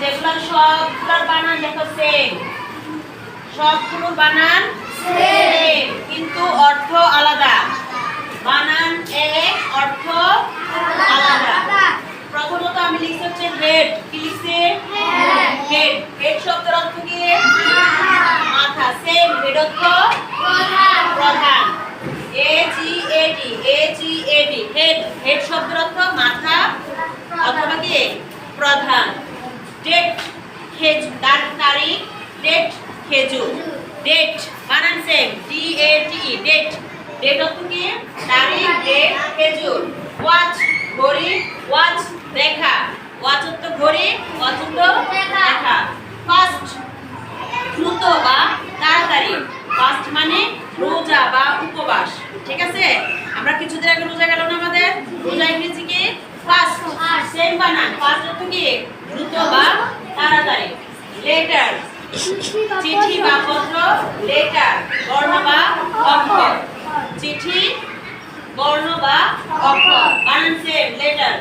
যেগুলো সবগুলোর বানান দেখো সেম, সবগুলোর বানান সেম কিন্তু অর্থ আলাদা। বানান এক, অর্থ আলাদা। প্রথমত আমি লিখছি হচ্ছে হেড। কি লিখছি? হেড। হেড শব্দের অর্থ কি? মাথা। সেম, হেড অর্থ প্রধান। H-E-A-D, H-E-A-D, head. হেড শব্দের অর্থ মাথা অথবা কি প্রধান। ডেট, খেজুর, তারিখ। ডেট, খেজুর। ডেট বানান সেম, D-A-T-E, ডেট। ডেট অর্থ কি? তারিখ, ডেট, খেজুর। ওয়াচ, ঘড়ি। ওয়াচ, দেখা। ওয়াচ অর্থ ঘড়ি, ওয়াচ অর্থ দেখা। ফাস্ট, দ্রুত বা তাড়াতাড়ি। ফাস্ট মানে রোজা বা উপবাস। ঠিক আছে, আমরা কিছুদিন আগে রোজা গেল না আমাদের? রোজা ইংরেজি কি? ফাস্ট। সেম বানান। ফাস্ট অর্থ কি? দ্রুত বা তাড়াতাড়ি। লেটার, চিঠি বা পত্র। লেটার, বর্ণ বা অক্ষর। চিঠি, বর্ণ বা অক্ষর। বানান সেম, লেটার।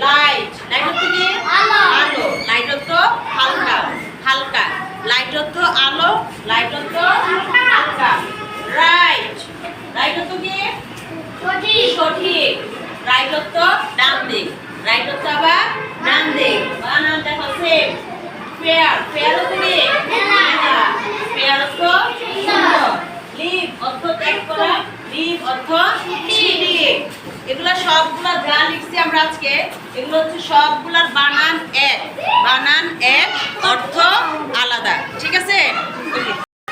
লাইট, লাইট অর্থ কি? আলো। লাইট অর্থ হালকা, হালকা। লাইট অর্থ আলো, লাইট অর্থ হালকা। রাইট, রাইট অর্থ কি? সঠিক। রাইট অর্থ ডান দিক, রাইট অর্থ আবার ডান দিক। বানান দেখো সেম। ফেয়ার, ফেয়ার অর্থ কি? মেলা। ফেয়ার অর্থ সুন্দর। লিভ অর্থ ত্যাগ করা, লিভ অর্থ ছিঁড়ি। এগুলা সবগুলা যা লিখছি আমরা আজকে, এগুলো হচ্ছে সবগুলার বানান এক। বানান এক, অর্থ আলাদা। ঠিক আছে?